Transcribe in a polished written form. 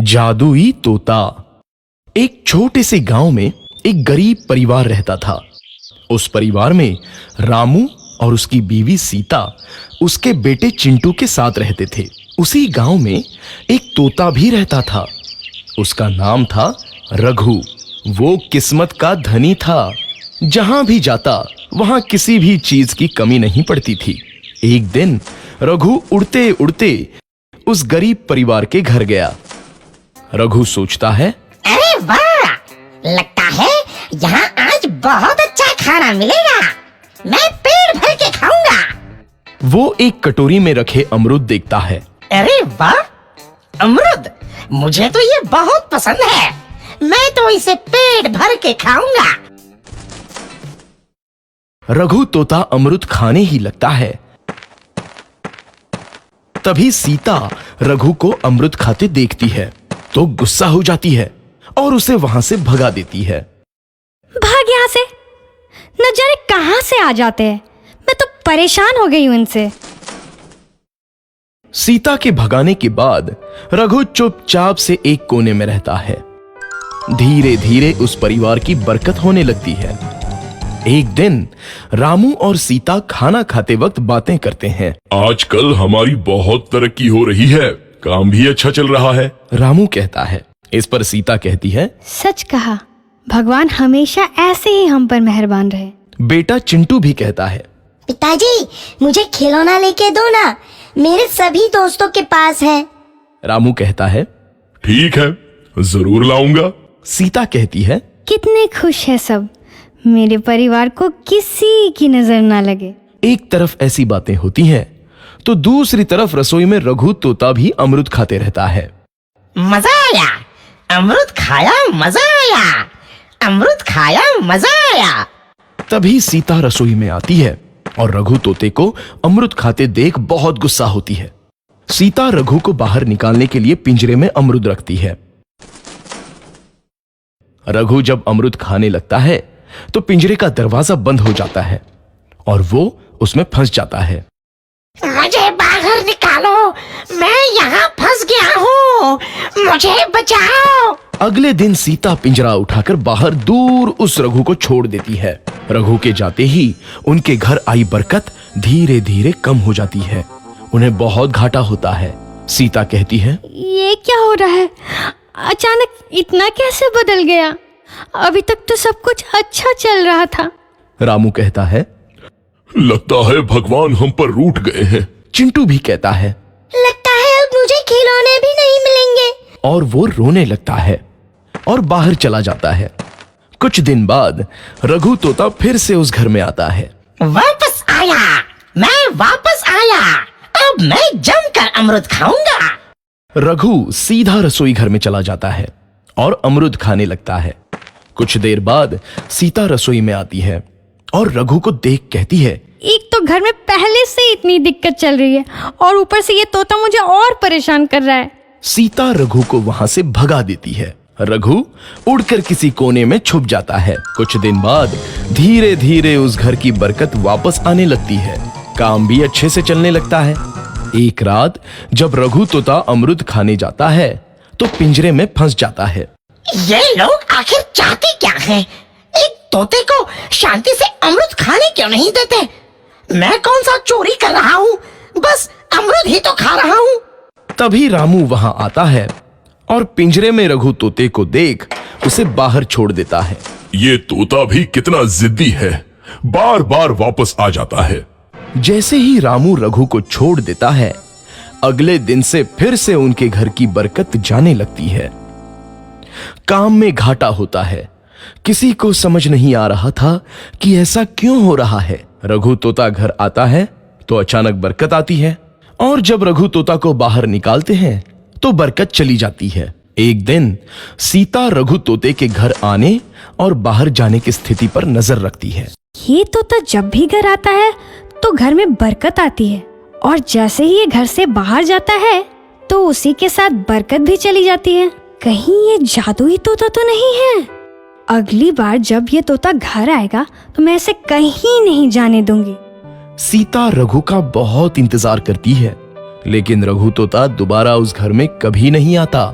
जादुई तोता। एक छोटे से गांव में एक गरीब परिवार रहता था। उस परिवार में रामू और उसकी बीवी सीता उसके बेटे चिंटू के साथ रहते थे। उसी गांव में एक तोता भी रहता था। उसका नाम था रघु। वो किस्मत का धनी था। जहां भी जाता वहां किसी भी चीज की कमी नहीं पड़ती थी। एक दिन रघु उड़ते उड़ते उस गरीब परिवार के घर गया। रघु सोचता है, अरे वाह, लगता है यहाँ आज बहुत अच्छा खाना मिलेगा। मैं पेट भर के खाऊंगा। वो एक कटोरी में रखे अमरूद देखता है। अरे वाह, अमरूद, मुझे तो ये बहुत पसंद है। मैं तो इसे पेट भर के खाऊंगा। रघु तोता अमरूद खाने ही लगता है। तभी सीता रघु को अमरूद खाते देखती है तो गुस्सा हो जाती है और उसे वहां से भगा देती है। भाग यहाँ से, न जाने कहां से आ जाते हैं। मैं तो परेशान हो गई हूं इनसे। सीता के भगाने के बाद रघु चुपचाप से एक कोने में रहता है। धीरे धीरे उस परिवार की बरकत होने लगती है। एक दिन रामू और सीता खाना खाते वक्त बातें करते हैं। आजकल हमारी बहुत तरक्की हो रही है, काम भी अच्छा चल रहा है। रामू कहता है। इस पर सीता कहती है, सच कहा, भगवान हमेशा ऐसे ही हम पर मेहरबान रहे। बेटा चिंटू भी कहता है, पिताजी, मुझे खिलौना लेके दो ना, मेरे सभी दोस्तों के पास है। रामू कहता है, ठीक है, जरूर लाऊंगा। सीता कहती है, कितने खुश है सब, मेरे परिवार को किसी की नजर ना लगे। एक तरफ ऐसी बातें होती हैं तो दूसरी तरफ रसोई में रघु तोता भी अमरूद खाते रहता है। मजा आया, अमरूद खाया, मजा आया, अमरूद खाया, मजा आया। तभी सीता रसोई में आती है और रघु तोते को अमरूद खाते देख बहुत गुस्सा होती है। सीता रघु को बाहर निकालने के लिए पिंजरे में अमरूद रखती है। रघु जब अमरूद खाने लगता है तो पिंजरे का दरवाजा बंद हो जाता है और वो उसमें फंस जाता है। मुझे बाहर निकालो, मैं यहाँ फंस गया हूँ, मुझे बचाओ। अगले दिन सीता पिंजरा उठाकर बाहर दूर उस रघु को छोड़ देती है। रघु के जाते ही उनके घर आई बरकत धीरे धीरे कम हो जाती है। उन्हें बहुत घाटा होता है। सीता कहती है, ये क्या हो रहा है, अचानक इतना कैसे बदल गया? अभी तक तो सब कुछ अच्छा चल रहा था। रामू कहता है, लगता है भगवान हम पर रूठ गए हैं। चिंटू भी कहता है, लगता है अब मुझे खिलौने भी नहीं मिलेंगे। और वो रोने लगता है और बाहर चला जाता है। कुछ दिन बाद रघु तोता फिर से उस घर में आता है। वापस आया, मैं वापस आया, अब मैं जमकर अमरूद खाऊंगा। रघु सीधा रसोई घर में चला जाता है और अमरूद खाने लगता है। कुछ देर बाद सीता रसोई में आती है और रघु को देख कहती है, एक तो घर में पहले से इतनी दिक्कत चल रही है और ऊपर से ये तोता मुझे और परेशान कर रहा है। सीता रघु को वहां से भगा देती है। रघु उड़कर किसी कोने में छुप जाता है। कुछ दिन बाद धीरे धीरे उस घर की बरकत वापस आने लगती है। काम भी अच्छे से चलने लगता है। एक रात जब रघु तोता अमरूद खाने जाता है तो पिंजरे में फंस जाता है। ये लोग आखिर चाहते क्या हैं? एक तोते को शांति से अमरूद खाने क्यों नहीं देते? मैं कौन सा चोरी कर रहा हूँ? बस अमरूद ही तो खा रहा हूँ। तभी रामू वहां आता है और पिंजरे में रघु तोते को देख उसे बाहर छोड़ देता है। ये तोता भी कितना जिद्दी है, बार बार वापस आ जाता है। जैसे ही रामू रघु को छोड़ देता है, अगले दिन से फिर से उनके घर की बरकत जाने लगती है। काम में घाटा होता है। किसी को समझ नहीं आ रहा था कि ऐसा क्यों हो रहा है। रघु तोता घर आता है तो अचानक बरकत आती है और जब रघु तोता को बाहर निकालते हैं तो बरकत चली जाती है। एक दिन सीता रघु तोते के घर आने और बाहर जाने की स्थिति पर नजर रखती है। ये तोता जब भी घर आता है तो घर में बरकत आती है और जैसे ही ये घर से बाहर जाता है तो उसी के साथ बरकत भी चली जाती है। कहीं ये जादुई तोता तो नहीं है? अगली बार जब ये तोता घर आएगा तो मैं इसे कहीं नहीं जाने दूंगी। सीता रघु का बहुत इंतजार करती है, लेकिन रघु तोता दोबारा उस घर में कभी नहीं आता।